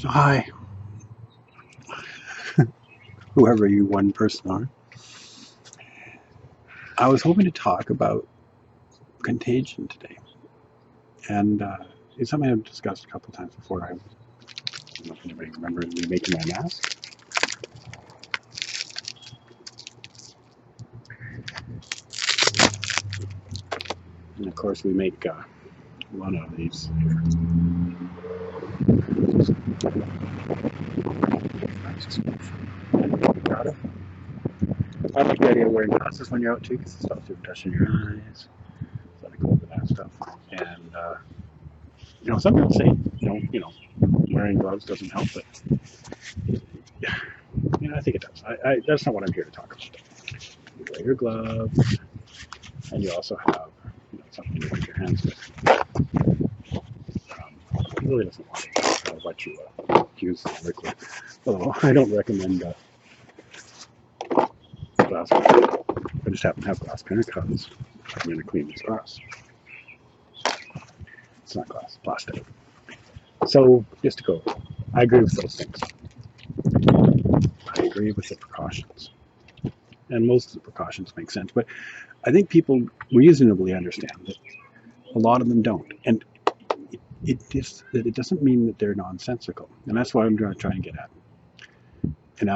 So hi, whoever you one person are. I was hoping to talk about contagion today, and it's something I've discussed a couple times before. I don't know if anybody remembers me making my mask. And of course, we make one of these here. I like the idea of wearing glasses when you're out too, because it stops you from touching your eyes. So I go over that stuff. And some people say, wearing gloves doesn't help, but I think it does. That's not what I'm here to talk about. You wear your gloves, and you also have something to wipe your hands with. It really doesn't want what you use the liquid. Although I don't recommend glass container. I just happen to have glass container because I'm going to clean this glass. It's not glass, plastic. So just to go, I agree with those things. I agree with the precautions. And most of the precautions make sense. But I think people reasonably understand that a lot of them don't. And it doesn't mean that they're nonsensical. And that's what I'm trying to get at. And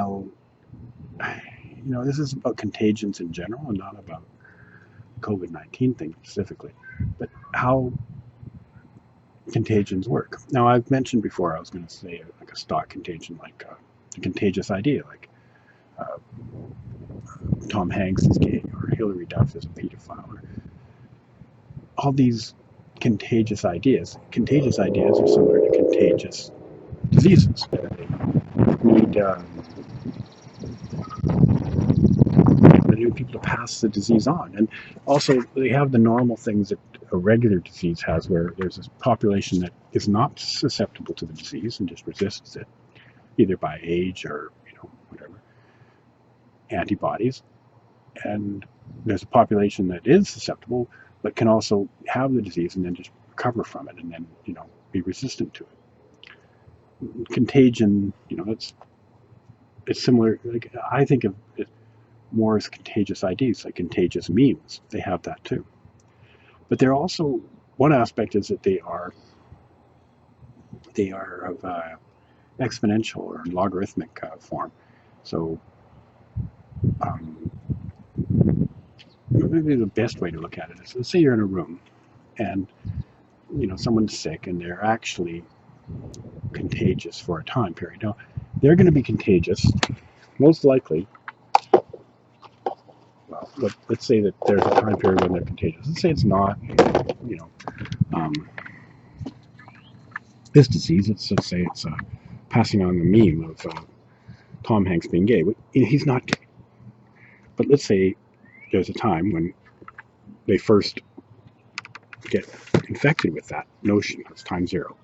this is about contagions in general and not about Covid-19 things specifically, but how contagions work. Now, I've mentioned before, I was going to say like a stock contagion, like a contagious idea, like Tom Hanks is gay, or Hillary Duff is a pedophile, or all these contagious ideas. Contagious ideas are similar to contagious diseases. They need people to pass the disease on. And also, they have the normal things that a regular disease has, where there's this population that is not susceptible to the disease and just resists it, either by age or, whatever, antibodies. And there's a population that is susceptible, but can also have the disease and then just recover from it and then, be resistant to it. Contagion, it's similar. Like, I think of it more as contagious ideas, like contagious memes. They have that too. But they're also, one aspect is that they are of exponential or logarithmic form. So maybe the best way to look at it is, let's say you're in a room and someone's sick and they're actually contagious for a time period. Now, they're going to be contagious, most likely. Well, let's say that there's a time period when they're contagious. Let's say it's not, this disease. Let's say it's passing on the meme of Tom Hanks being gay. He's not gay. But let's say there's a time when they first get infected with that notion. It's time zero.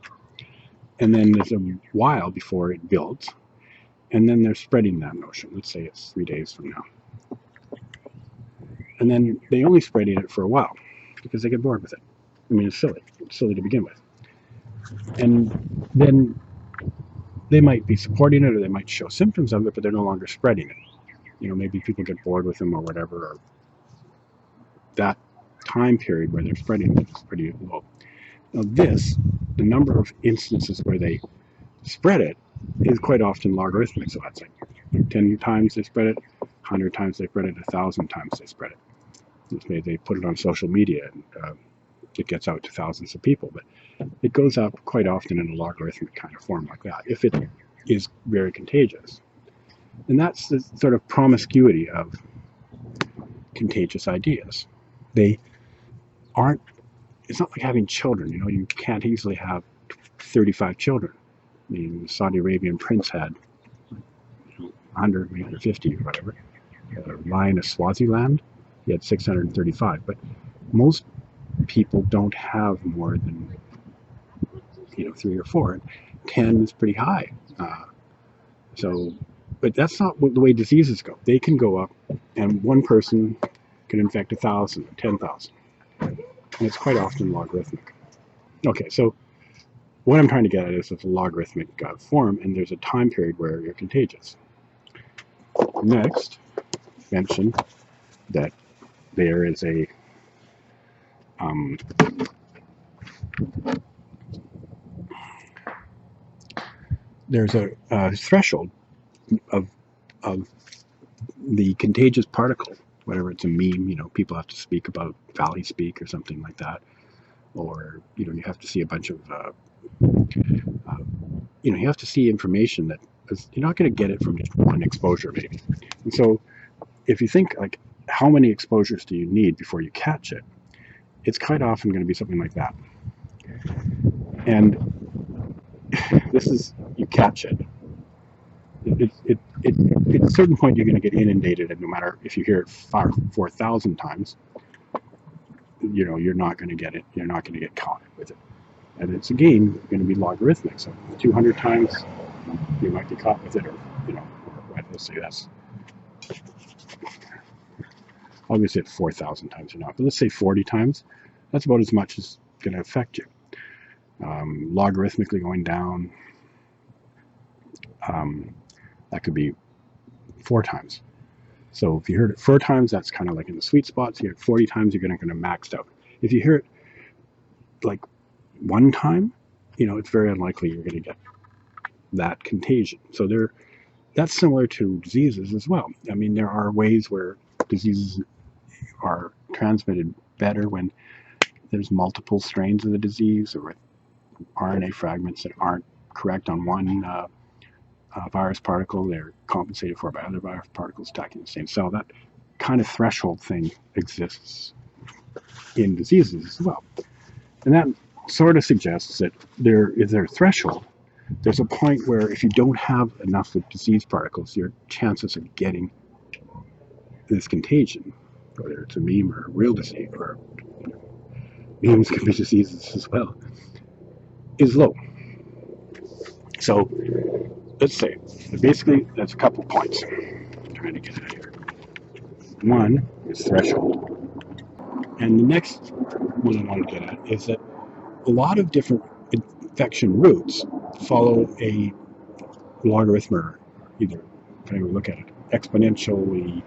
And then there's a while before it builds. And then they're spreading that notion. Let's say it's 3 days from now. And then they only spreading it for a while because they get bored with it. I mean, it's silly. It's silly to begin with. And then they might be supporting it, or they might show symptoms of it, but they're no longer spreading it. Maybe people get bored with them or whatever. Or that time period where they're spreading it is pretty low. Now the number of instances where they spread it is quite often logarithmic. So that's like 10 times they spread it, 100 times they spread it, 1,000 times they spread it. They put it on social media and it gets out to thousands of people. But it goes up quite often in a logarithmic kind of form like that, if it is very contagious. And that's the sort of promiscuity of contagious ideas. They aren't, it's not like having children. You can't easily have 35 children. I mean, the Saudi Arabian prince had 100, maybe 50 or whatever. Lion of Swaziland, he had 635. But most people don't have more than 3 or 4. 10 is pretty high. But that's not the way diseases go. They can go up, and one person can infect 1,000, 10,000. And it's quite often logarithmic. Okay, so what I'm trying to get at is it's a logarithmic form, and there's a time period where you're contagious. Next, mention that there is a there's a threshold of the contagious particle, whatever it's a meme, people have to speak about valley speak or something like that, or you have to see a bunch of you have to see information that you're not going to get it from just one exposure maybe. And so if you think like how many exposures do you need before you catch it, it's quite often going to be something like that. And this is, you catch it. At a certain point you're going to get inundated, and no matter if you hear it 4,000 times, you're not going to get it. You're not going to get caught with it. And it's again going to be logarithmic. So 200 times you might get caught with it, or let's say that's obviously at 4,000 times or not, but let's say 40 times. That's about as much as going to affect you. Logarithmically going down, that could be 4 times. So if you heard it 4 times, that's kind of like in the sweet spot. So you hear it 40 times, you're going to max out. If you hear it like 1 time, it's very unlikely you're going to get that contagion. So that's similar to diseases as well. I mean, there are ways where diseases are transmitted better when there's multiple strains of the disease, or with RNA fragments that aren't correct on one virus particle, they're compensated for by other virus particles attacking the same cell. That kind of threshold thing exists in diseases as well. And that sort of suggests that there is a threshold. There's a point where if you don't have enough of disease particles, your chances of getting this contagion, whether it's a meme or a real disease, or memes can be diseases as well, is low. So let's say, basically, that's a couple points I'm trying to get at here. One is threshold. And the next one I want to get at is that a lot of different infection routes follow a logarithm, either, depending on how we look at it, exponentially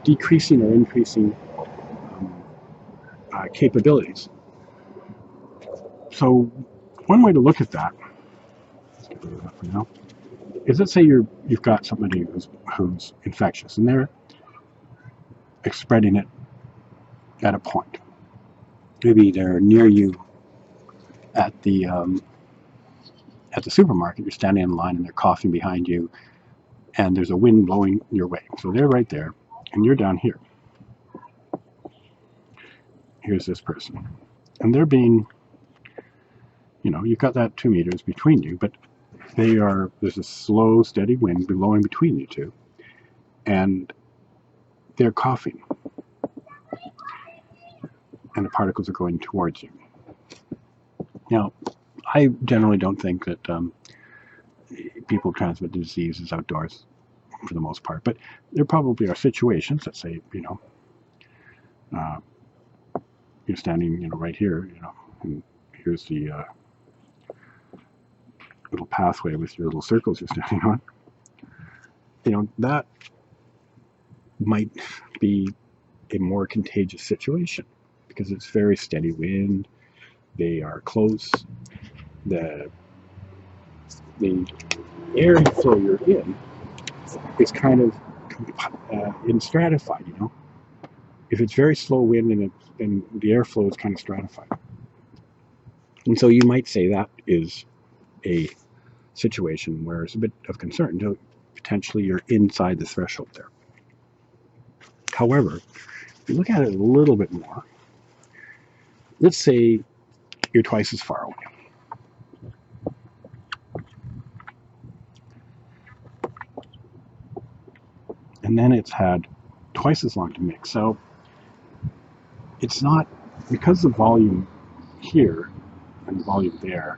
decreasing or increasing capabilities. So one way to look at that, let's get rid of that for now, is let's say you've got somebody who's infectious, and they're spreading it at a point. Maybe they're near you at the supermarket. You're standing in line, and they're coughing behind you, and there's a wind blowing your way. So they're right there, and you're down here. Here's this person, and they're being, you've got that 2 meters between you, but there's a slow, steady wind blowing between you two, and they're coughing, and the particles are going towards you. Now, I generally don't think that people transmit diseases outdoors for the most part, but there probably are situations that say, you're standing, right here, and here's the little pathway with your little circles you're standing on. That might be a more contagious situation because it's very steady wind. They are close. The air flow you're in is kind of in stratified. If it's very slow wind and the airflow is kind of stratified, and so you might say that is a situation where it's a bit of concern. Potentially you're inside the threshold there. However, if you look at it a little bit more, let's say you're twice as far away. And then it's had twice as long to mix. So it's not, because the volume here and the volume there,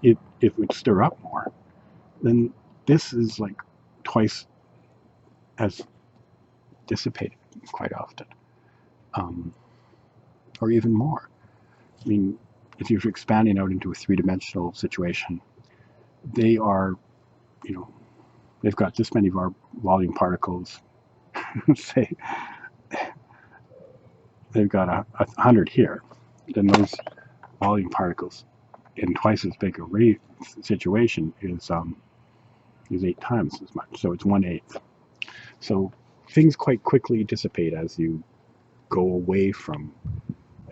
it would stir up more, then this is like twice as dissipated quite often, or even more. I mean, if you're expanding out into a three-dimensional situation, they are, you know, they've got this many volume particles. Say they've got 100 here, then those volume particles in twice as big a rate situation is 8 times as much. So it's 1/8. So things quite quickly dissipate as you go away from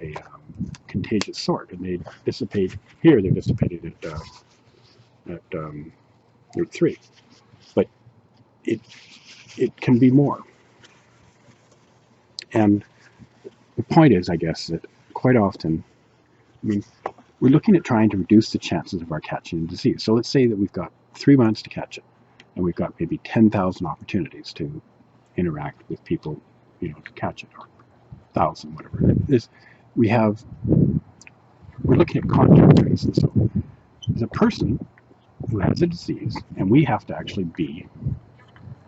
a contagious sort, and they dissipate here. They're dissipated at root 3, but it can be more. And the point is, I guess, that quite often, I mean, we're looking at trying to reduce the chances of our catching a disease. So let's say that we've got 3 months to catch it, and we've got maybe 10,000 opportunities to interact with people, you know, to catch it, or 1,000, whatever. We're looking at contact tracing. So there's a person who has a disease, and we have to actually be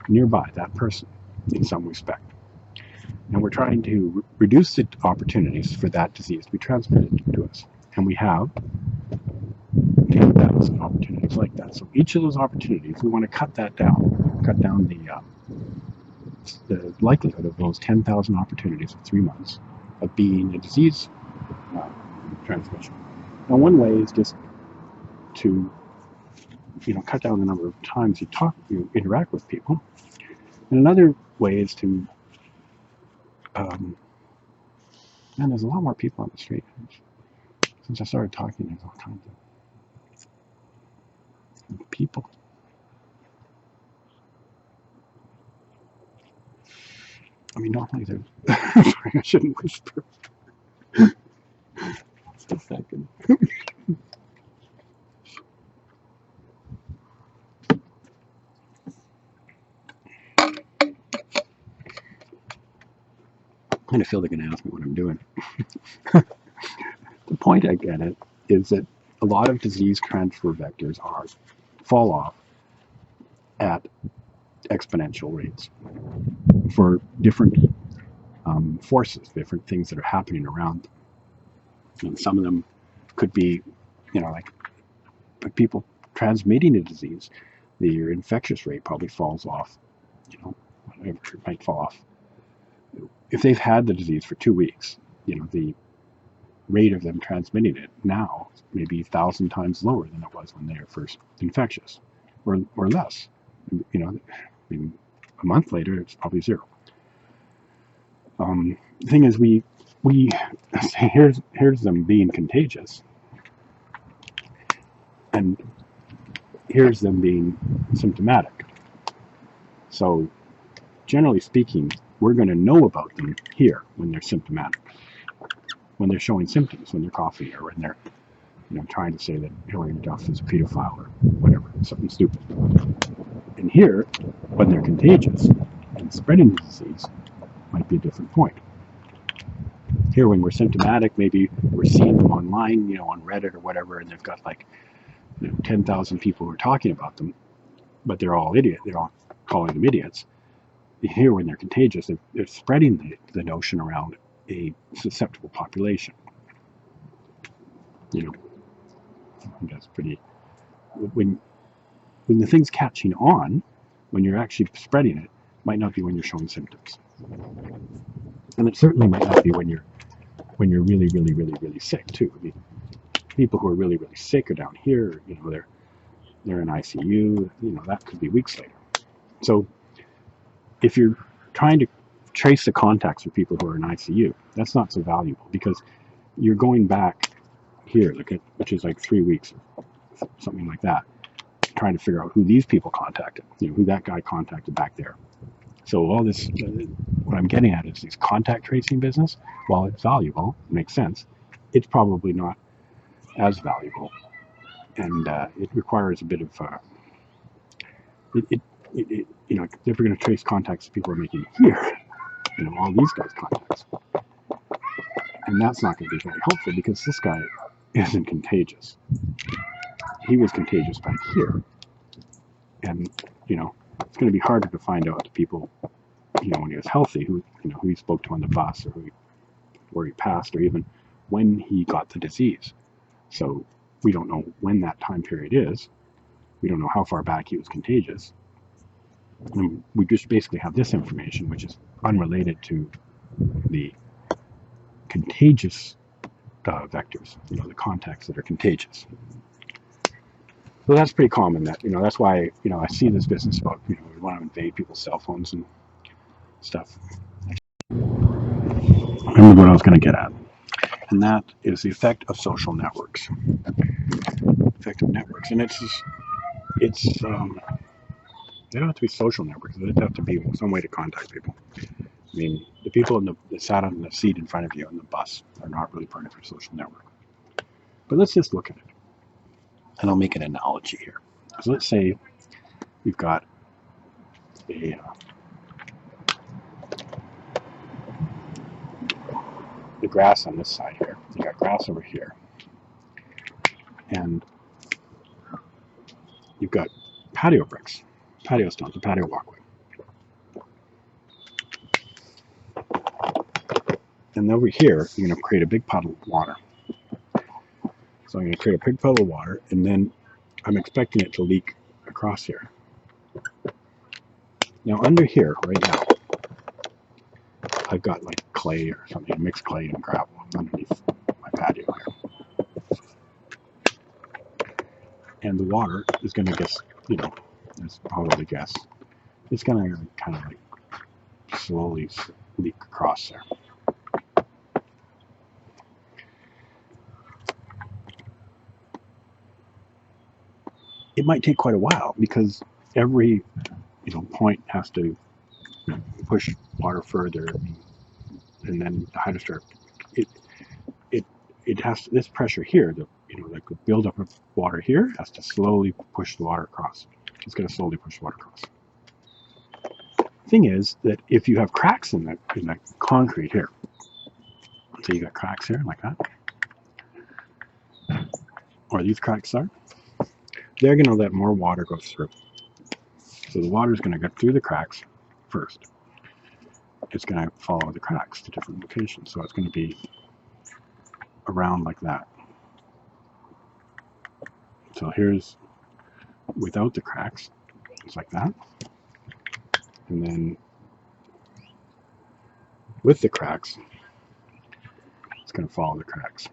nearby that person in some respect. And we're trying to reduce the opportunities for that disease to be transmitted to us. And we have 10,000 opportunities like that. So each of those opportunities, we want to cut down the likelihood of those 10,000 opportunities in 3 months of being a disease transmission. Now, one way is just to, you know, cut down the number of times you interact with people. And another way is to, man, there's a lot more people on the street. Since I started talking, there's all kinds of people. I mean, normally there's, sorry, I shouldn't whisper. Just a second. I kind of feel they're going to ask me what I'm doing. The point I get at is that a lot of disease transfer vectors fall off at exponential rates for different forces, different things that are happening around them. And some of them could be, you know, like people transmitting a disease, their infectious rate probably falls off, you know, whatever, it might fall off. If they've had the disease for 2 weeks, you know, the rate of them transmitting it now may be 1,000 times lower than it was when they were first infectious, or less. You know, I mean, a month later, it's probably 0. The thing is, here's them being contagious, and here's them being symptomatic. So, generally speaking, we're going to know about them here when they're symptomatic, when they're showing symptoms, when they're coughing, or when they're, you know, trying to say that Hillary Duff is a pedophile or whatever, something stupid. And here, when they're contagious and spreading the disease, might be a different point. Here, when we're symptomatic, maybe we're seeing them online, you know, on Reddit or whatever, and they've got like, you know, 10,000 people who are talking about them, but they're all idiots. They're all calling them idiots. Here, when they're contagious, they're spreading the notion around a susceptible population. You know, that's pretty. When the thing's catching on, when you're actually spreading it, might not be when you're showing symptoms, and it certainly might not be when you're really, really, really, really sick too. I mean, people who are really, really sick are down here. You know, they're in ICU. You know, that could be weeks later. So, if you're trying to trace the contacts for people who are in ICU, that's not so valuable because you're going back here, which is like 3 weeks or something like that, trying to figure out who these people contacted, you know, who that guy contacted back there. So all this, what I'm getting at is this contact tracing business, while it's valuable, it makes sense, it's probably not as valuable, and it requires a bit of, you know, if we're going to trace contacts people are making here, you know, all these guys' contacts, and that's not going to be very helpful because this guy isn't contagious. He was contagious back here, and, you know, it's going to be harder to find out the people, you know, when he was healthy, who he spoke to on the bus, or where he passed, or even when he got the disease. So we don't know when that time period is. We don't know how far back he was contagious. And we just basically have this information, which is unrelated to the contagious vectors, the contacts that are contagious. So that's pretty common. That's why I see this business about we want to invade people's cell phones and stuff. Remember what I was going to get at, and that is the effect of social networks. Effect of networks, and it's they don't have to be social networks. They have to be some way to contact people. I mean, the people that sat on the seat in front of you on the bus are not really part of your social network. But let's just look at it, and I'll make an analogy here. So let's say we've got the grass on this side here. You got grass over here, and you've got patio bricks, patio stones, a patio walkway. And over here, you're going to create a big puddle of water. So I'm going to create a big puddle of water, and then I'm expecting it to leak across here. Now under here, right now, I've got like clay or something, mixed clay and gravel underneath my patio here. And the water is going to get, it's probably guess, it's going to kind of like slowly leak across there. It might take quite a while because every point has to push water further, and then the hydrostatic it has to, this pressure here, like the buildup of water here has to slowly push the water across. It's going to slowly push the water across. The thing is that if you have cracks in the concrete here, so you got cracks here like that, or these cracks are, they're going to let more water go through. So the water is going to get through the cracks first. It's going to follow the cracks to different locations. So it's going to be around like that. So here's without the cracks, it's like that. And then with the cracks, it's going to follow the cracks.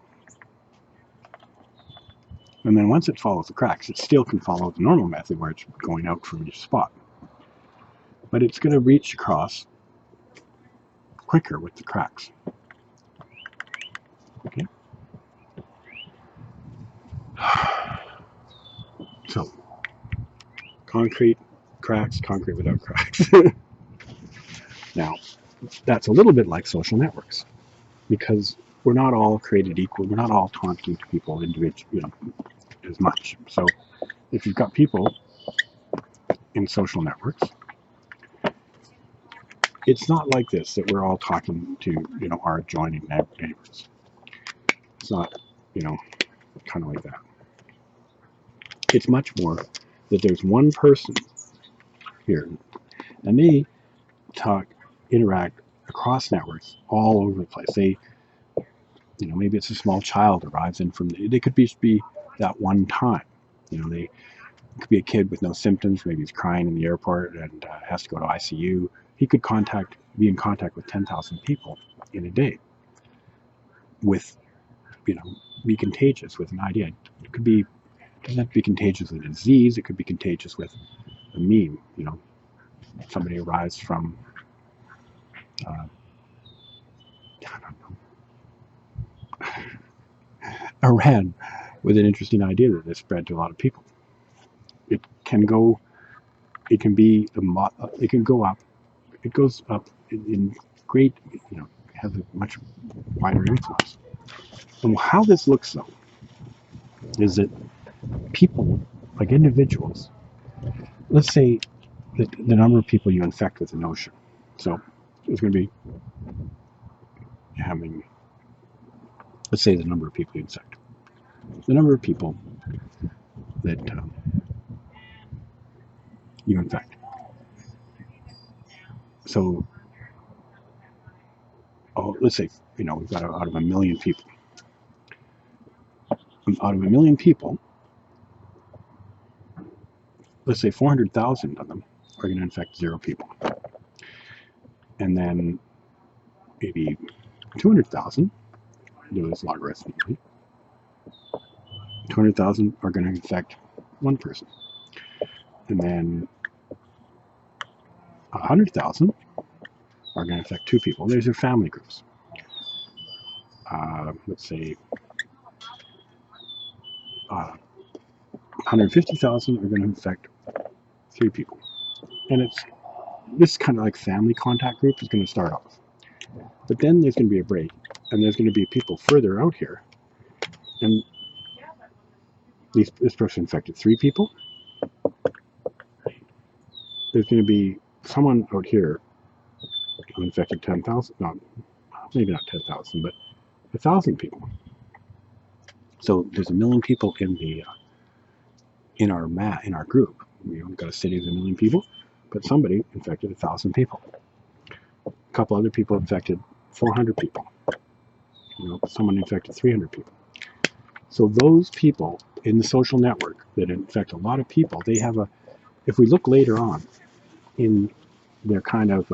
And then once it follows the cracks, it still can follow the normal method where it's going out from each spot. But it's going to reach across quicker with the cracks. Okay. So, concrete, cracks, concrete without cracks. Now, that's a little bit like social networks because we're not all created equal. We're not all talking to people individually, as much. So, if you've got people in social networks, it's not like this that we're all talking to, our adjoining neighbors. It's not, kind of like that. It's much more that there's one person here, and they interact across networks all over the place. They, maybe it's a small child arrives in they could be that one time. They could be a kid with no symptoms. Maybe he's crying in the airport and has to go to ICU. He could be in contact with 10,000 people in a day. With, be contagious with an idea. It doesn't have to be contagious with a disease. It could be contagious with a meme. Somebody arrives from, I don't know, Iran with an interesting idea that is spread to a lot of people. It can go up. It goes up in great, has a much wider influence. And how this looks, though, is that people, like individuals, let's say that the number of people you infect with an ocean. So it's going to be having, let's say the number of people you infect. The number of people that you infect. So, let's say, we've got out of 1 million people, out of a million people, let's say 400,000 of them are going to infect 0 people. And then maybe 200,000, do this logarithmically, 200,000 are going to infect 1 person. And then 100,000 are going to affect 2 people. There's your family groups. Let's say 150,000 are going to infect 3 people. And this kind of like family contact group is going to start off. But then there's going to be a break, and there's going to be people further out here. And this person infected 3 people. There's going to be someone out here who infected 10,000, no, maybe not 10,000, but 1,000 people. So there's 1 million people in our group. We've got a city of 1 million people, but somebody infected 1,000 people. A couple other people infected 400 people. Someone infected 300 people. So those people in the social network that infect a lot of people, they have if we look later on in their kind of,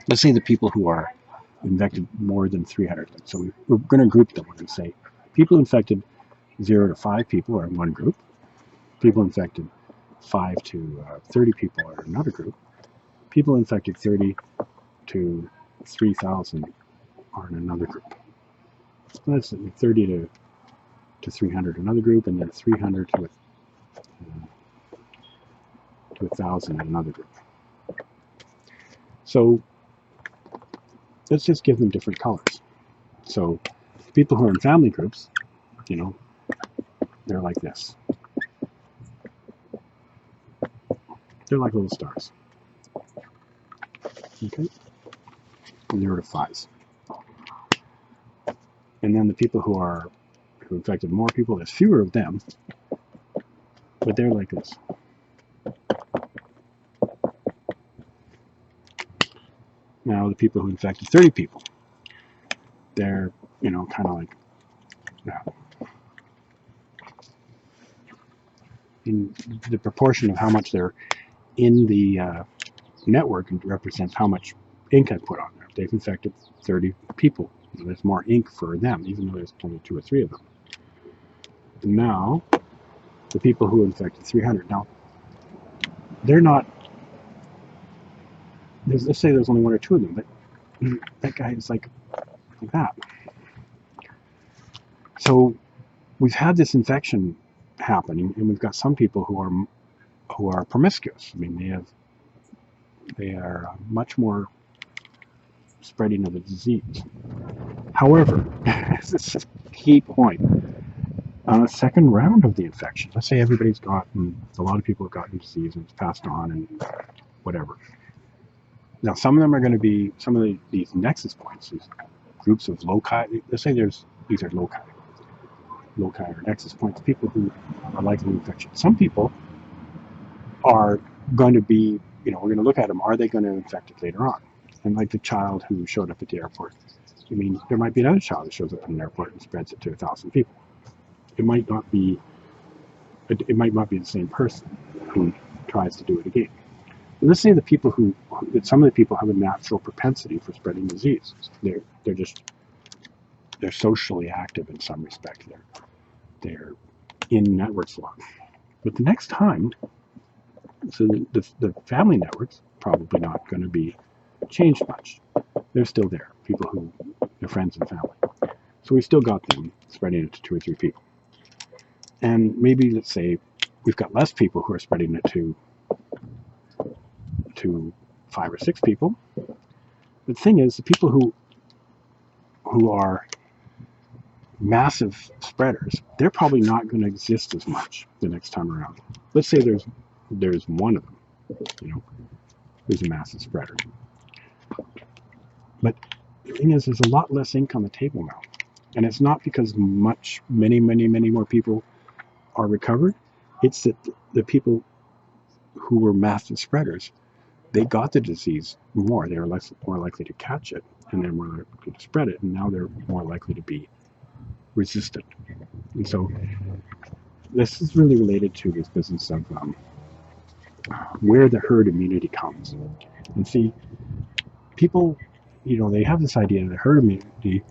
let's say the people who are infected more than 300. So we're going to group them. We're going to say people infected 0 to 5 people are in one group. People infected 5 to 30 people are in another group. People infected 30 to 3,000 are in another group. So that's 30 to 300 another group, and then 300 to 1,000 in another group. So let's just give them different colors. So people who are in family groups, they're like this. They're like little stars. Okay? 0 to 5s. And then the people who infected more people, there's fewer of them, but they're like this. Now the people who infected 30 people, they're, kind of like that. In the proportion of how much they're in the network represents how much ink I put on there. They've infected 30 people. There's more ink for them, even though there's only 2 or 3 of them. And now, the people who infected 300. Now, they're not. Let's say there's only 1 or 2 of them, but that guy is like that. So we've had this infection happening, and we've got some people who are promiscuous. I mean, they are much more spreading of the disease. However, this is a key point. On a second round of the infection, let's say a lot of people have gotten disease and it's passed on and whatever. Now, some of them are going to be some of these nexus points, these groups of loci. Let's say these are loci or nexus points, people who are likely infection. Some people are going to be, we're going to look at them. Are they going to infect it later on? And like the child who showed up at the airport. I mean, there might be another child that shows up at an airport and spreads it to 1,000 people. It might not be the same person who tries to do it again. But let's say some of the people have a natural propensity for spreading disease. They're socially active in some respect. They're in networks a lot. But the next time, so the family networks probably not going to be changed much. They're still there. They're friends and family. So we still got them spreading it to 2 or 3 people. And maybe, let's say, we've got less people who are spreading it to 5 or 6 people. The thing is, the people who are massive spreaders, they're probably not going to exist as much the next time around. Let's say there's 1 of them, who's a massive spreader. But the thing is, there's a lot less ink on the table now. And it's not because many more people are recovered. It's that the people who were massive spreaders, they got the disease more. They were more likely to catch it, and they're more likely to spread it, and now they're more likely to be resistant. And so this is really related to this business of where the herd immunity comes. And see, people, they have this idea that herd immunity,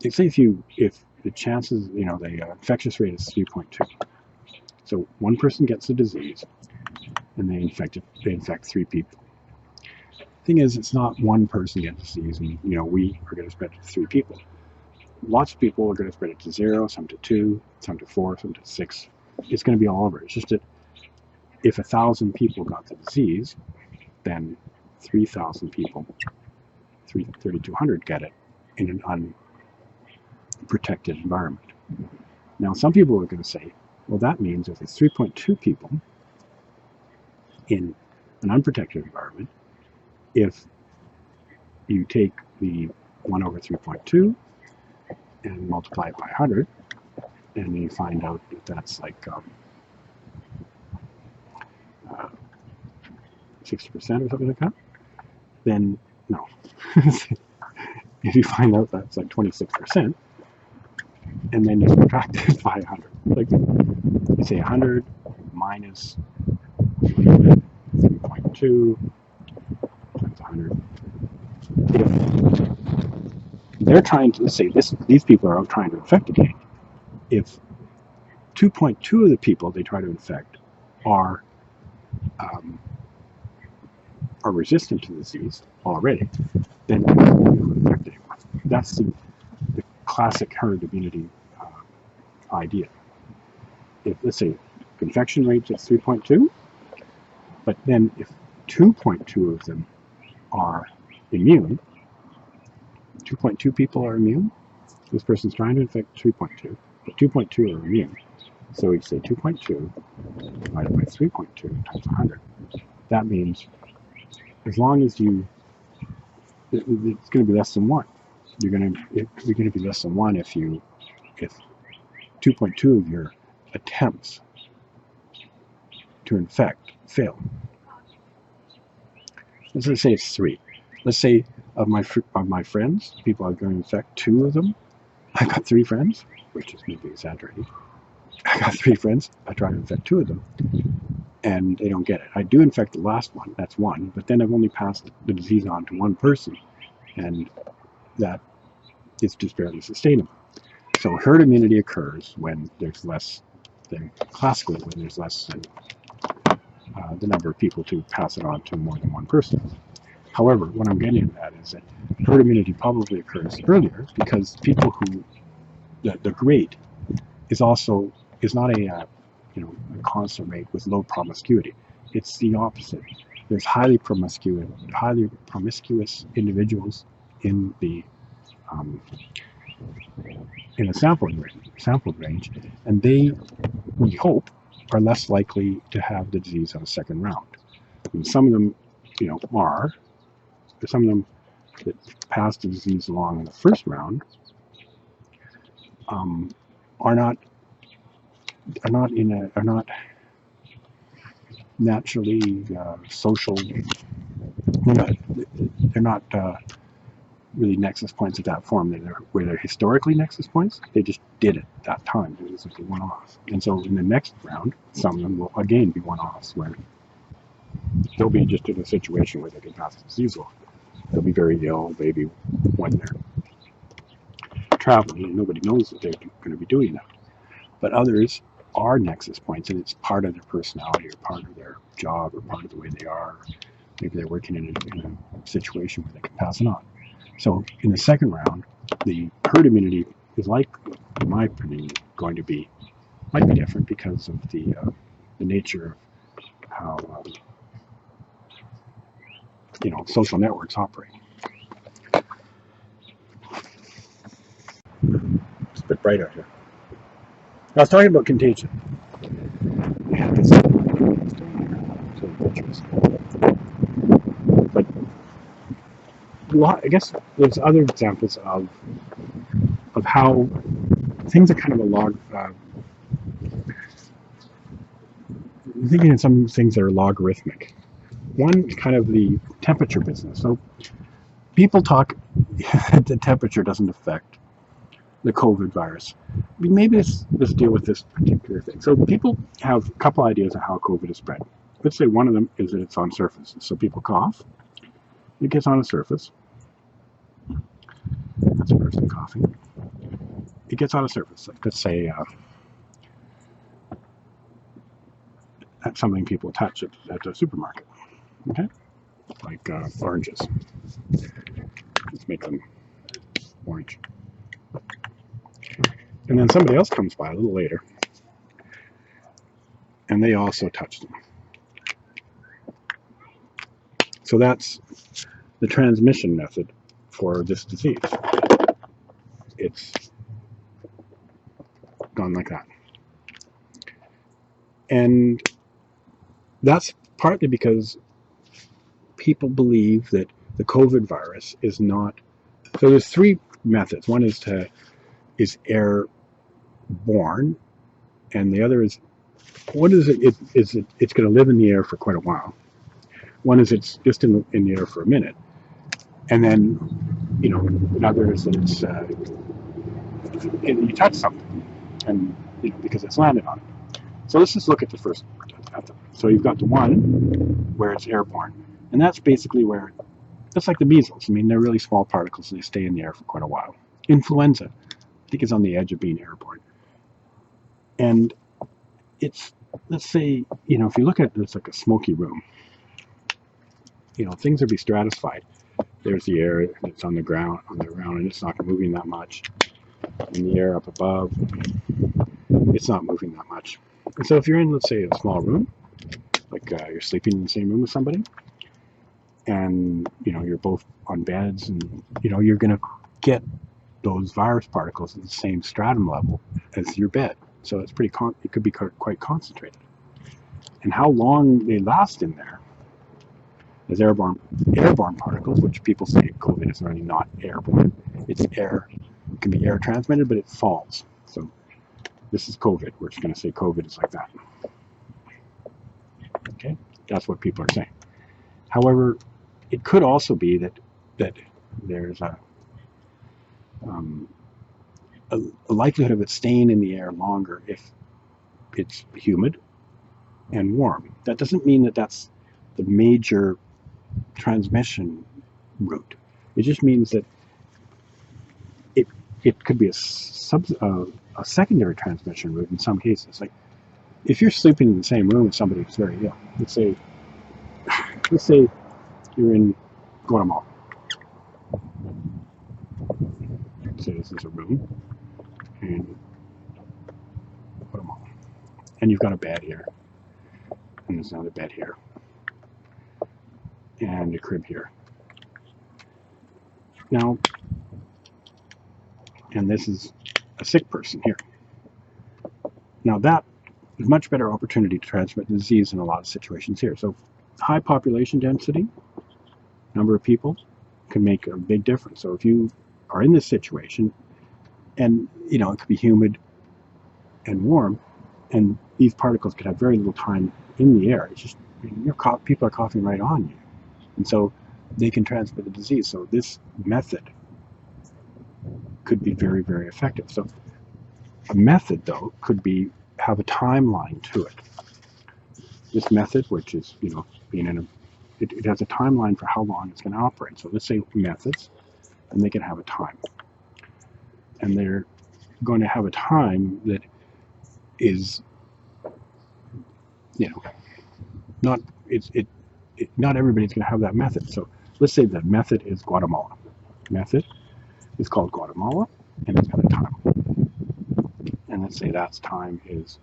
they say if the chances, the infectious rate is 3.2. So one person gets the disease and they infect 3 people. Thing is, it's not one person gets the disease and, we are going to spread it to 3 people. Lots of people are going to spread it to 0, some to 2, some to 4, some to 6. It's going to be all over. It's just that if 1,000 people got the disease, then 3,000 people, 3,200 get it in an unprotected environment. Now, some people are going to say, well, that means if it's 3.2 people in an unprotected environment, if you take the 1 over 3.2 and multiply it by 100, and you find out that that's like 60% or something like that, then no. If you find out that's like 26%, and then you subtract it by 100, like you say 100 minus 3.2 times 100. If they're trying to, let's say these people are out trying to infect again, if 2.2 of the people they try to infect are resistant to the disease already, then they won't infect anyone. That's the classic herd immunity idea. If, let's say, infection rate is 3.2, but then if 2.2 of them are immune, 2.2 people are immune, this person's trying to infect 3.2, but 2.2 are immune. So we say 2.2 divided by 3.2 times 100. That means as long as it's going to be less than 1. You're going to be less than 1 if 2.2 of your attempts to infect fail. Let's say it's 3. Let's say of my friends, people are going to infect 2 of them. I've got 3 friends, which is maybe exaggerated. I got 3 friends. I try to infect 2 of them, and they don't get it. I do infect the last one. That's 1, but then I've only passed the disease on to 1 person, and that is just barely sustainable. So herd immunity occurs when there's less than, classically, when there's less than the number of people to pass it on to more than 1 person. However, what I'm getting at is that herd immunity probably occurs earlier because people who, the rate is not a constant rate with low promiscuity. It's the opposite. There's highly promiscuous individuals in the sampled range, and they, we hope, are less likely to have the disease on a second round. And some of them, are. Some of them that pass the disease along in the first round are not naturally social. They're not really nexus points at that form. Where they're historically nexus points. They just did it that time. It was like a one-off. And so in the next round, some of them will again be one-offs where they'll be just in a situation where they can pass the disease off. They'll be very ill, maybe when they're traveling, and nobody knows that they're going to be doing that. But others are nexus points, and it's part of their personality or part of their job or part of the way they are. Maybe they're working in a situation where they can pass it on. So in the second round, the herd immunity is likely, in my opinion, might be different because of the nature of how social networks operate. It's a bit bright out here. I was talking about contagion. I had this pictures. But I guess there's other examples of how things are kind of I'm thinking of some things that are logarithmic. One is kind of the temperature business. So people talk that the temperature doesn't affect the COVID virus. Maybe let's deal with this particular thing. So people have a couple ideas of how COVID is spread. Let's say one of them is that it's on surfaces. So people cough, it gets on a surface. That's a person coughing. It gets on a surface. Let's say that's something people touch at the supermarket. Okay, like oranges. Let's make them orange. And then somebody else comes by a little later, and they also touch them. So that's the transmission method for this disease. It's gone like that. And that's partly because people believe that the COVID virus is not. So there's three methods. One is airborne, and the other is what is it? It's going to live in the air for quite a while. One is it's just in the air for a minute, and then another is that it's you touch something, and because it's landed on it. So let's just look at the first. So you've got the one where it's airborne, and that's basically where that's like the measles. I mean, they're really small particles, and they stay in the air for quite a while. Influenza, I think, is on the edge of being airborne, and it's, let's say, if you look at it, it's like a smoky room. Things would be stratified. There's the air, and it's on the ground, and it's not moving that much. And the air up above, it's not moving that much. And so if you're in, let's say, a small room, like you're sleeping in the same room with somebody, and you're both on beds, and you're going to get those virus particles at the same stratum level as your bed. So it's pretty it could be quite concentrated. And how long they last in there as airborne particles, which people say COVID is really not airborne. It's air. It can be air transmitted, but it falls. So this is COVID. We're just going to say COVID is like that. Okay, that's what people are saying. However, it could also be that there's a likelihood of it staying in the air longer if it's humid and warm. That doesn't mean that that's the major transmission route. It just means that it could be a secondary transmission route in some cases. Like if you're sleeping in the same room with somebody who's very ill, let's say you're in Guatemala. Say this is a room in Guatemala, and you've got a bed here, and there's another bed here, and a crib here. Now, and this is a sick person here. Now that is a much better opportunity to transmit the disease in a lot of situations here. So high population density, number of people, can make a big difference. So if you are in this situation, and it could be humid and warm, and these particles could have very little time in the air. It's just people are coughing right on you, and so they can transmit the disease. So this method could be very, very effective. So a method, though, could have a timeline to it. This method, which is being in it has a timeline for how long it's going to operate. So let's say methods, and they can have a time, and they're going to have a time that is not not everybody's going to have that method. So let's say the method is Guatemala. Method is called Guatemala, and it's got a time. And let's say that time is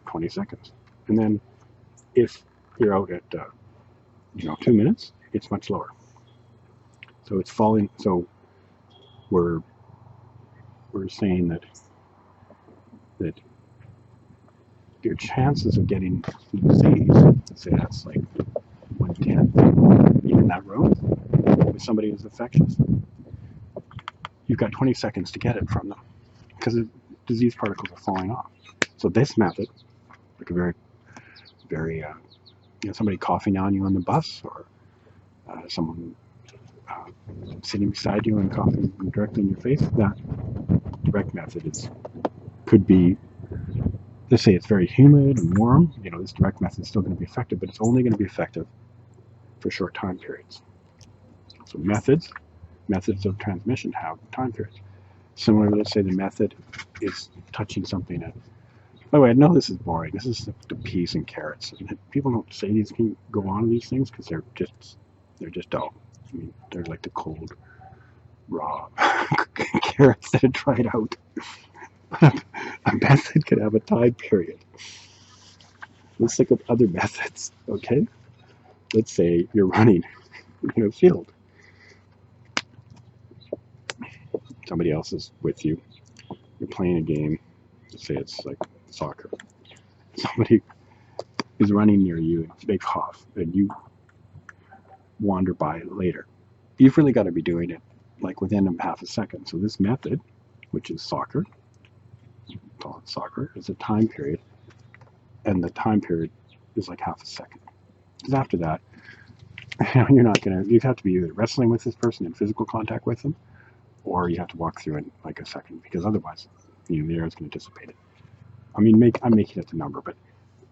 20 seconds. And then if you're out at 2 minutes, it's much lower. So it's falling. So we're saying that your chances of getting the disease, let's say that's like 1/10 in that room with somebody who's infectious, you've got 20 seconds to get it from them because the disease particles are falling off. So this method, like a very, very, somebody coughing on you on the bus, or someone sitting beside you and coughing directly in your face, that direct method could be, let's say it's very humid and warm, this direct method is still going to be effective, but it's only going to be effective for short time periods. So methods of transmission have time periods. Similarly, let's say the method is touching something. By the way, I know this is boring. This is the peas and carrots. People don't say these can go on to these things because they're just dull. I mean, they're like the cold, raw carrots that are dried out. A method could have a time period. Let's think of other methods, okay? Let's say you're running in a field. Somebody else is with you. You're playing a game. Let's say it's like soccer. Somebody is running near you, they cough, and you wander by later. You've really got to be doing it like within half a second. So this method, which is soccer, call it soccer, is a time period, and the time period is like half a second. Because after that, you're not gonna. You have to be either wrestling with this person in physical contact with them, or you have to walk through in like a second, because otherwise, the air is going to dissipate it. I mean, I'm making it the number, but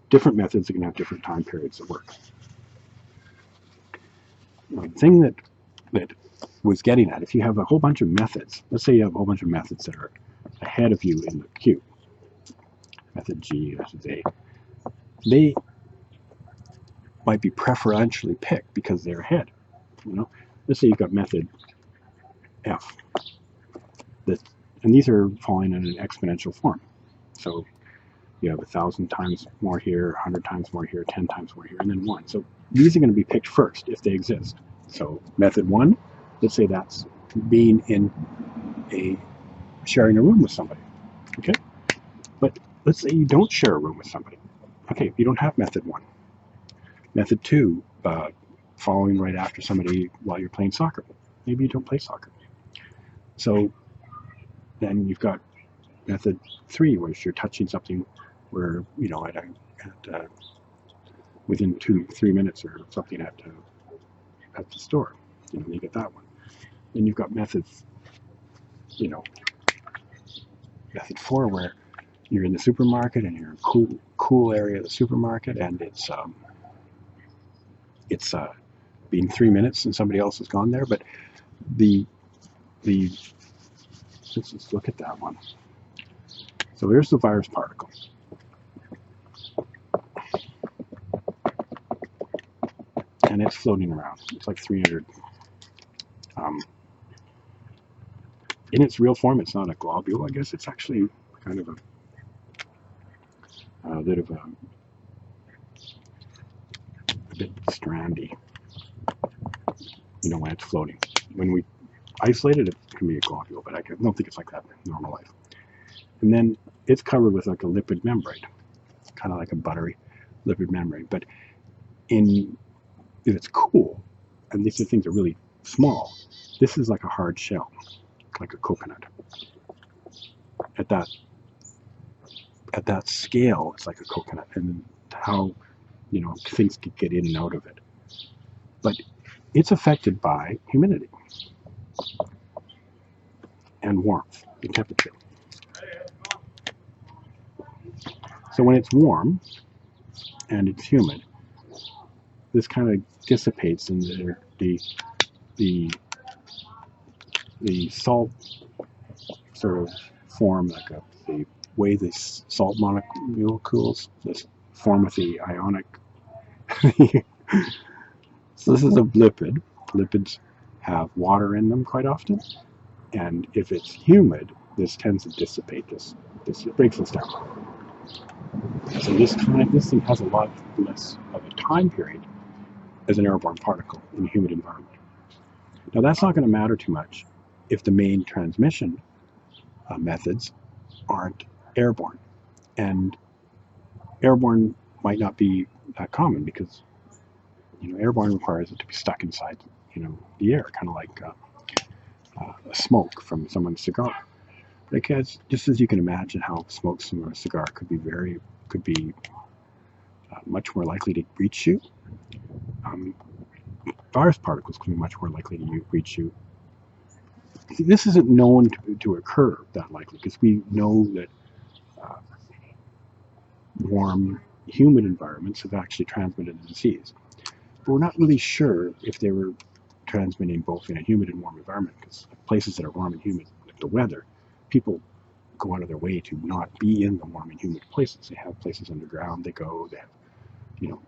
different methods are going to have different time periods that work. The thing that was getting at, if you have a whole bunch of methods, let's say you have a whole bunch of methods that are ahead of you in the queue, method G, method A, they might be preferentially picked because they're ahead. Let's say you've got method F, and these are falling in an exponential form. So you have 1,000 times more here, 100 times more here, 10 times more here, and then 1. So these are going to be picked first if they exist. So method 1, let's say that's being sharing a room with somebody. Okay? But let's say you don't share a room with somebody. Okay, you don't have method 1. Method 2, following right after somebody while you're playing soccer. Maybe you don't play soccer. So then you've got method 3, where you're touching something where, within 2-3 minutes or something at the store. You get that one. Then you've got method 4, where you're in the supermarket and you're in a cool area of the supermarket, and it's been 3 minutes and somebody else has gone there, but let's just look at that one. So there's the virus particle. And it's floating around. It's like 300. In its real form, it's not a globule. I guess it's actually kind of a bit strandy. When it's floating. When we isolate it, it can be a globule, but I don't think it's like that in normal life. And then it's covered with like a lipid membrane, kind of like a buttery lipid membrane. But if it's cool, and these things are really small, this is like a hard shell, like a coconut. At that scale, it's like a coconut, and how things could get in and out of it. But it's affected by humidity and warmth and temperature. So when it's warm and it's humid, this kind of dissipates, and the salt sort of form, like the way the salt molecules just form with the ionic. So this is a lipid. Lipids have water in them quite often, and if it's humid, this tends to dissipate. This breaks this down. So this thing has a lot less of a time period as an airborne particle in a humid environment. Now that's not going to matter too much if the main transmission methods aren't airborne, and airborne might not be that common because airborne requires it to be stuck inside the air, kind of like smoke from someone's cigar. Because just as you can imagine how smoke from a cigar could be much more likely to reach you, virus particles can be much more likely to reach you. This isn't known to occur that likely, because we know that uh, warm, humid environments have actually transmitted the disease. But we're not really sure if they were transmitting both in a humid and warm environment, because places that are warm and humid, like the weather, people go out of their way to not be in the warm and humid places. They have places underground they go. They have, you know,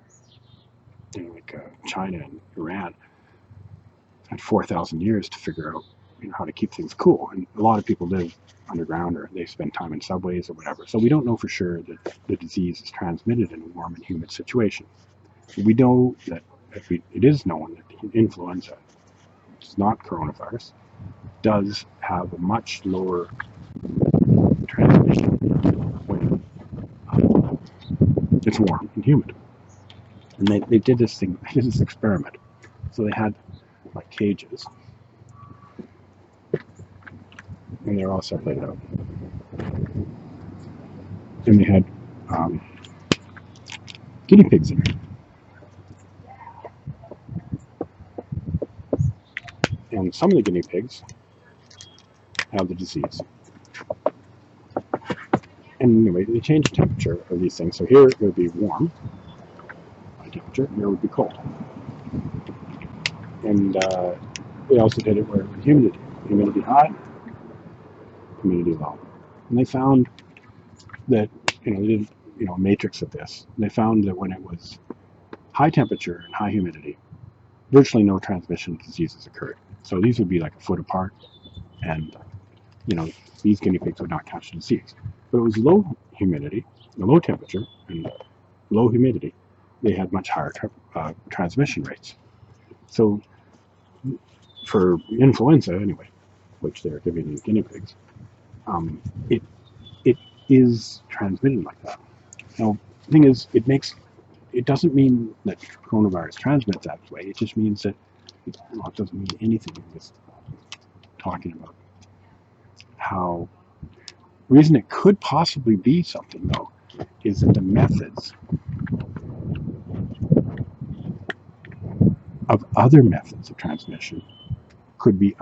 like China and Iran had 4,000 years to figure out, how to keep things cool. And a lot of people live underground, or they spend time in subways or whatever. So we don't know for sure that the disease is transmitted in a warm and humid situation. We know that it is known that influenza, which is not coronavirus, does have a much lower transmission when it's warm and humid. And they did this experiment. So they had like cages, and they're all separated out. And they had guinea pigs in there. And some of the guinea pigs have the disease. And anyway, they change the temperature of these things. So here it would be warm, high temperature, and here it would be cold. And they also did it where humidity high, humidity low. And they found that, they did, a matrix of this. And they found that when it was high temperature and high humidity, virtually no transmission of diseases occurred. So these would be like a foot apart, and these guinea pigs would not catch the disease. But it was low humidity, low temperature, and low humidity. They had much higher transmission rates. So for influenza, anyway, which they're giving these guinea pigs, it is transmitted like that. Now, the thing is, it doesn't mean that coronavirus transmits that way. It just means that it doesn't mean anything. It's talking about how the reason it could possibly be something, though, is that the methods of other methods of transmission could be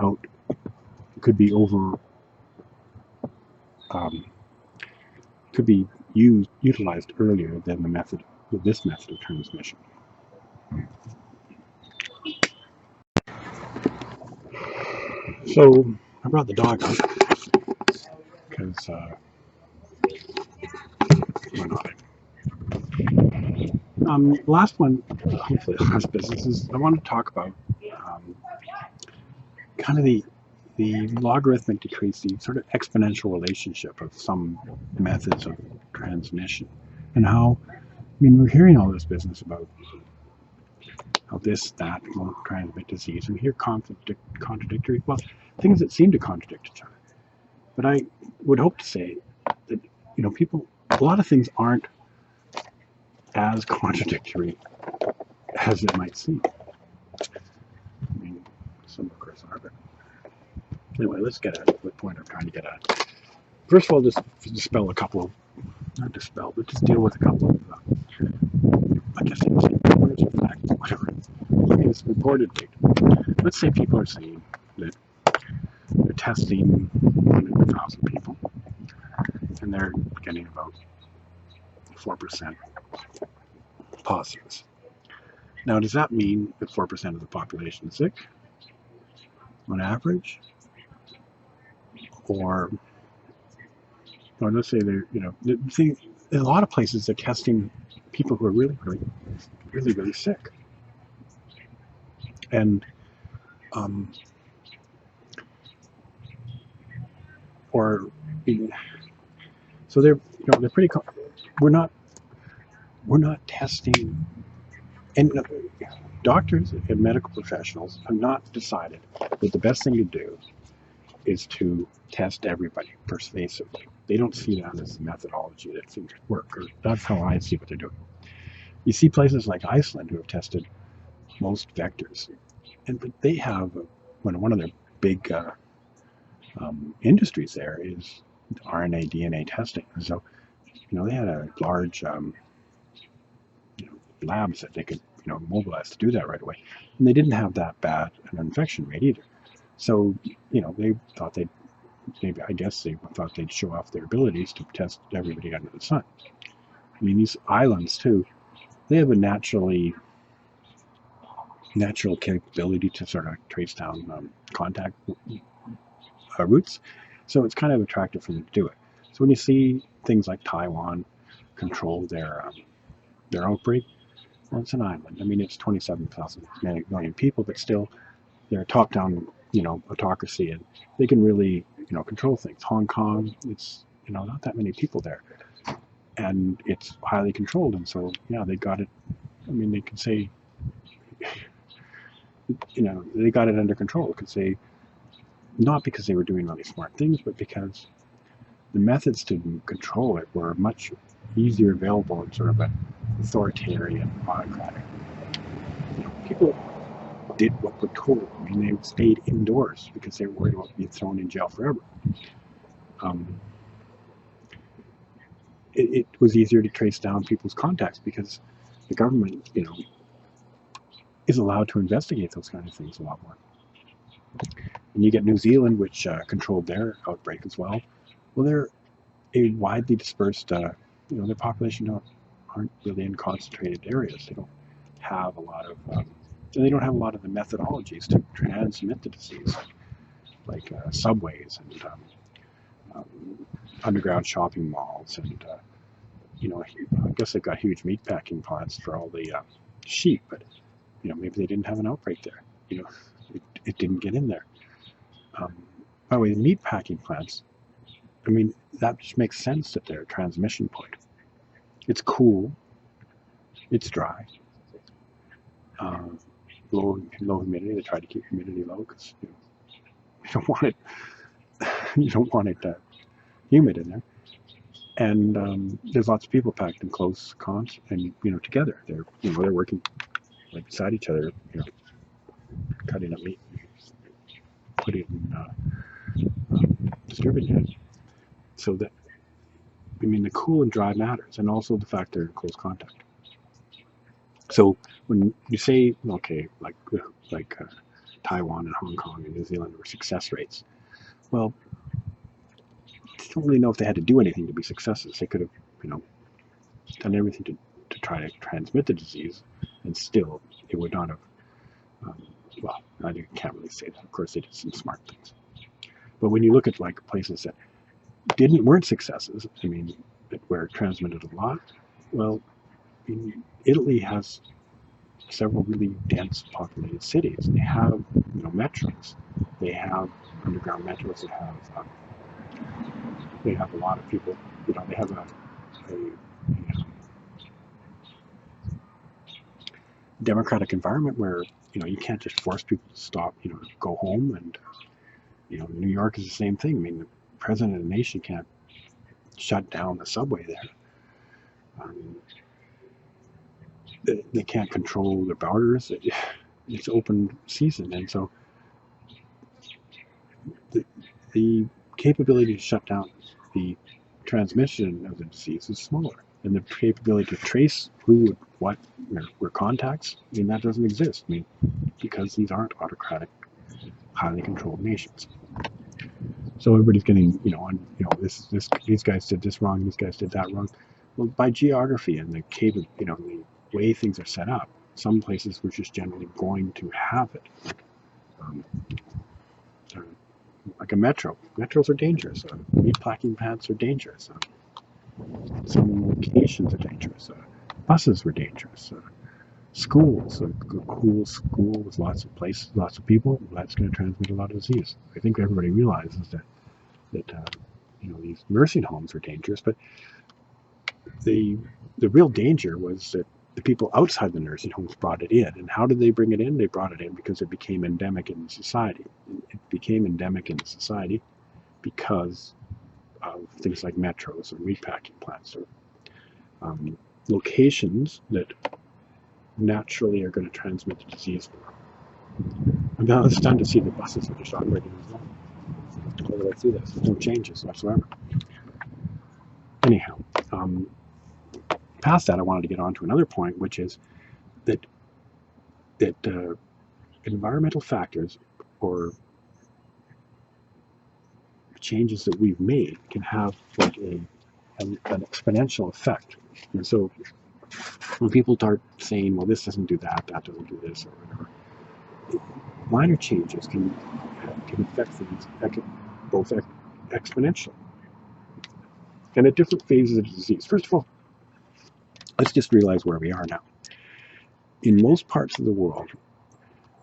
utilized earlier than this method of transmission. So I brought the dog out because why not? Last one, hopefully the last business, is I want to talk about kind of the logarithmic decrease, the sort of exponential relationship of some methods of transmission, and how, we're hearing all this business about how that won't transmit disease, and we hear contradictory, things that seem to contradict each other. But I would hope to say that, a lot of things aren't as contradictory as it might seem. Some of course are, but anyway, let's get at what point I'm trying to get at. First of all, just dispel a couple of, not dispel, but just deal with a couple of, I guess I would say, rumors or facts, whatever. It's reported rate. Let's say people are saying that they're testing 100,000 people, and they're getting about 4% positives. Now, does that mean that 4% of the population is sick on average? Or let's say they're, see, in a lot of places they're testing people who are really, really, really, really sick. And, so they're pretty, we're not testing, and doctors and medical professionals have not decided that the best thing to do is to test everybody pervasively. They don't see that as the methodology that seems to work, or that's how I see what they're doing. You see places like Iceland who have tested most vectors, and they have one of their big industries there is RNA, DNA testing. So, they had a large labs that they could mobilized to do that right away. And they didn't have that bad an infection rate either. So, they thought I guess they thought they'd show off their abilities to test everybody under the sun. I mean, these islands too, they have a natural capability to sort of trace down contact routes. So it's kind of attractive for them to do it. So when you see things like Taiwan control their outbreak, well, it's an island. I mean, it's 27,000 million people, but still, they're a top-down, autocracy, and they can really, control things. Hong Kong, it's, not that many people there, and it's highly controlled, and so, yeah, they got it. I mean, they can say, they got it under control. They could say, not because they were doing really smart things, but because the methods to control it were much easier available in sort of an authoritarian, autocratic. People did what were told. I mean, they stayed indoors because they were worried about being thrown in jail forever. It was easier to trace down people's contacts because the government, is allowed to investigate those kind of things a lot more. And you get New Zealand, which controlled their outbreak as well. Well, they're a widely dispersed, their population aren't really in concentrated areas. They don't have a lot of, they don't have a lot of the methodologies to transmit the disease, like subways and underground shopping malls, and I guess they've got huge meat packing plants for all the sheep, but maybe they didn't have an outbreak there. It didn't get in there. By the way, the meat packing plants, I mean, that just makes sense that they're a transmission point. It's cool, it's dry, low humidity. They try to keep humidity low because you don't want it. You don't want it humid in there. And there's lots of people packed in close cons, and together. They're working like beside each other, cutting up meat, putting it in, distributing it. So that, I mean, the cool and dry matters, and also the fact they're in close contact. So when you say, okay, like Taiwan and Hong Kong and New Zealand were success rates, well, I don't really know if they had to do anything to be successes. They could have, done everything to try to transmit the disease, and still it would not have. Well, I can't really say that. Of course, they did some smart things. But when you look at like places that weren't successes, I mean, that were transmitted a lot, well, Italy has several really dense populated cities. They have, metros. They have underground metros that have. They have a lot of people. They have a democratic environment where you can't just force people to stop, go home. And New York is the same thing. I mean, the president of the nation can't shut down the subway there. They can't control their borders. It's open season, and so the capability to shut down the transmission of the disease is smaller, and the capability to trace who, what, were contacts. I mean, that doesn't exist. I mean, because these aren't autocratic, highly controlled nations. So everybody's getting, these guys did this wrong, these guys did that wrong. Well, by geography and the way things are set up, some places were just generally going to have it. Like a metro. Metros are dangerous. Meat packing plants are dangerous. Some locations are dangerous. Buses were dangerous. Schools, a cool school with lots of places, lots of people, that's going to transmit a lot of disease. I think everybody realizes that these nursing homes are dangerous, but the real danger was that the people outside the nursing homes brought it in. And how did they bring it in? They brought it in because it became endemic in society. It became endemic in society because of things like metros or meatpacking plants or locations that naturally are going to transmit the disease more. And now it's time to see the buses are just operating as well. All the way through this. No changes whatsoever. Anyhow, past that, I wanted to get on to another point, which is that that environmental factors or changes that we've made can have like an exponential effect. And so when people start saying, well, this doesn't do that, that doesn't do this, or whatever, minor changes can affect things both exponentially and at different phases of the disease. First of all, let's just realize where we are now. In most parts of the world,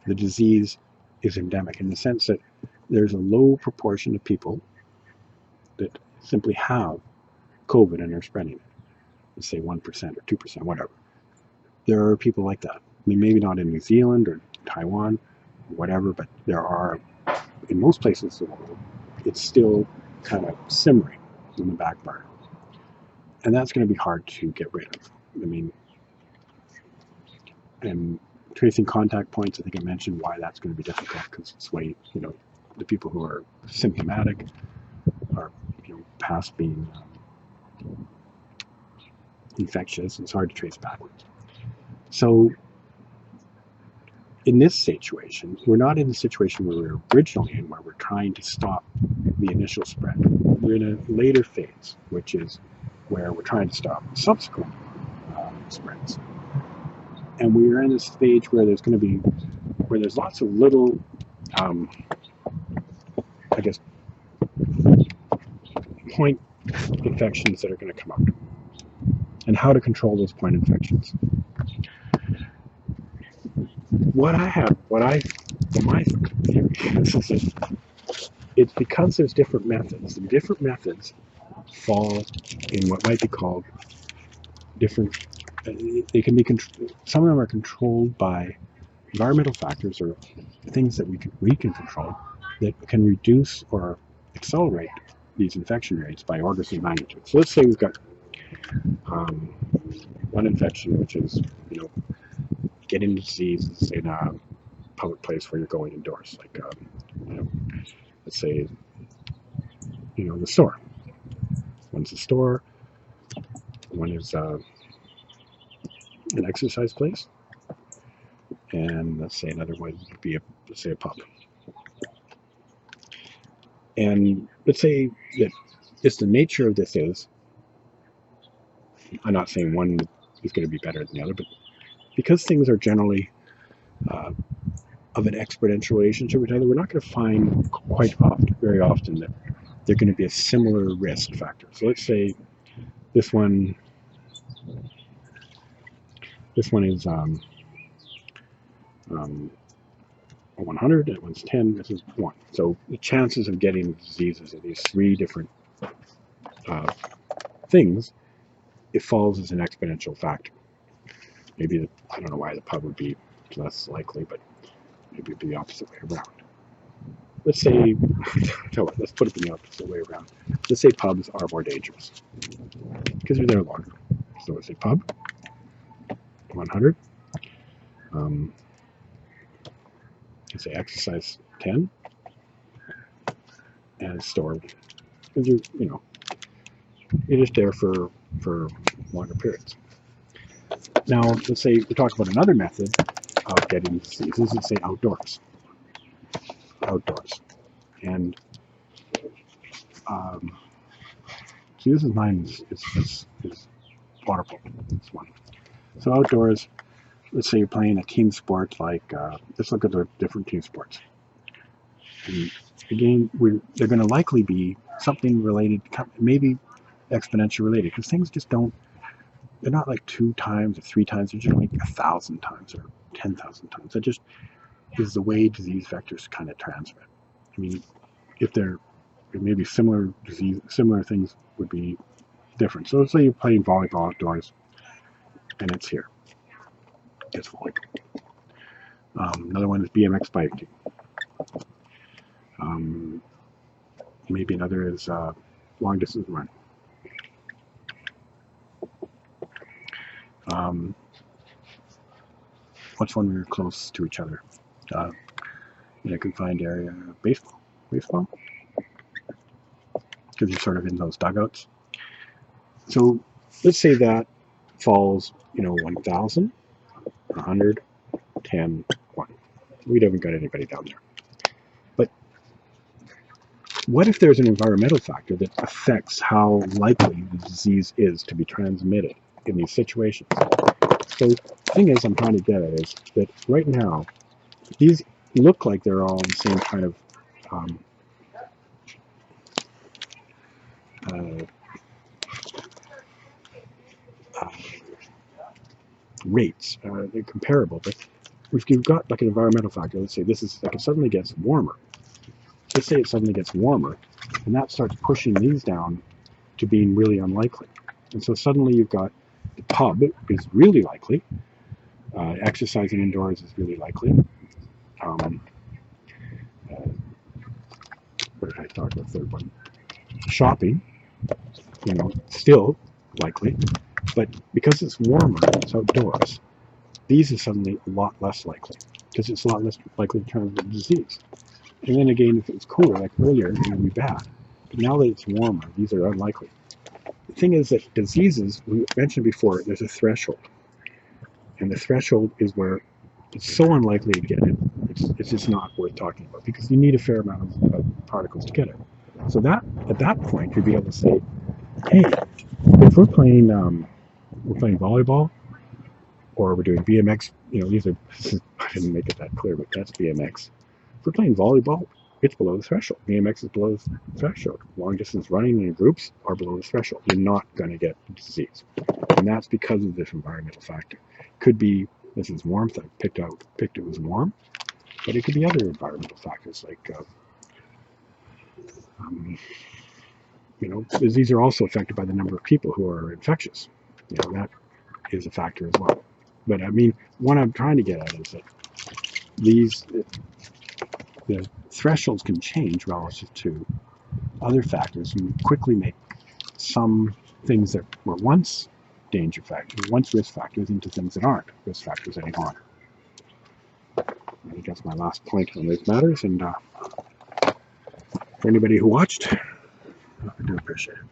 the disease is endemic in the sense that there's a low proportion of people that simply have COVID and are spreading it. Let's say 1% or 2%, whatever. There are people like that. I mean, maybe not in New Zealand or Taiwan or whatever, but there are, in most places in the world, it's still kind of simmering in the back burner. And that's going to be hard to get rid of. I mean, and tracing contact points, I think I mentioned why that's going to be difficult, because it's way, the people who are symptomatic are, past being infectious. It's hard to trace backwards. So in this situation, we're not in the situation where we were originally in, where we're trying to stop the initial spread. We're in a later phase, which is where we're trying to stop subsequent spreads. And we're in a stage where there's lots of little, point infections that are going to come out, and how to control those point infections. My theory is it's because there's different methods. And different methods fall in what might be called different. They can be some of them are controlled by environmental factors or things that we can control that can reduce or accelerate these infection rates by orders of magnitude. So let's say we've got one infection, which is getting diseases in a public place where you're going indoors, like let's say the store. One's a store, one is an exercise place, and let's say another one would be a pub. And let's say that just the nature of this is, I'm not saying one is going to be better than the other, but because things are generally of an exponential relationship with each other, we're not going to find very often that they're going to be a similar risk factor. So let's say this one is 100, that one's 10, this is 1. So the chances of getting diseases of these three different things, it falls as an exponential factor. Maybe I don't know why the pub would be less likely, but maybe it'd be the opposite way around. Let's say, let's put it in the opposite way around. Let's say pubs are more dangerous because you're there longer. So let's say pub, 100. Let's say exercise, 10. And store, because you're just there for longer periods. Now, let's say we talk about another method of getting diseases. Let's say outdoors. And see, this is mine. Is water polo. This one. So outdoors, let's say you're playing a team sport, like let's look at the different team sports. And again, they're going to likely be something related, maybe exponential related, because things just don't. They're not like 2 times or 3 times. They're just like 1,000 times or 10,000 times. That just is the way disease vectors kind of transmit. I mean, if they're maybe similar things would be different. So let's say you're playing volleyball outdoors, and it's here. It's volleyball. Another one is BMX biking. Maybe another is long distance running. What's one where you're close to each other? In a confined area, baseball, because you're sort of in those dugouts. So let's say that falls, 1,000, 100, 10, 1. We haven't got anybody down there. But what if there's an environmental factor that affects how likely the disease is to be transmitted in these situations? So the thing is I'm trying to get at is that right now, these look like they're all the same kind of rates. They're comparable, but if you've got like an environmental factor, let's say this is like it suddenly gets warmer. Let's say it suddenly gets warmer, and that starts pushing these down to being really unlikely. And so suddenly you've got the pub is really likely, exercising indoors is really likely. What did I talk about? The third one, shopping, still likely, but because it's warmer, it's outdoors. These are suddenly a lot less likely because it's a lot less likely to transmit disease. And then again, if it's cooler, like earlier, it would be bad. But now that it's warmer, these are unlikely. The thing is that diseases, we mentioned before, there's a threshold. And the threshold is where it's so unlikely to get it, it's just not worth talking about because you need a fair amount of particles to get it. So that at that point, you'd be able to say, hey, if we're playing volleyball, or we're doing BMX, these are, I didn't make it that clear, but that's BMX. If we're playing volleyball, it's below the threshold. BMX is below the threshold. Long distance running in groups are below the threshold. You're not going to get disease. And that's because of this environmental factor. Could be, this is warmth, I picked it was warm, but it could be other environmental factors like, these are also affected by the number of people who are infectious. That is a factor as well. But I mean, what I'm trying to get at is that the thresholds can change relative to other factors and quickly make some things that were once danger factors, once risk factors, into things that aren't risk factors any longer. I think that's my last point on these matters, and for anybody who watched, I do appreciate it.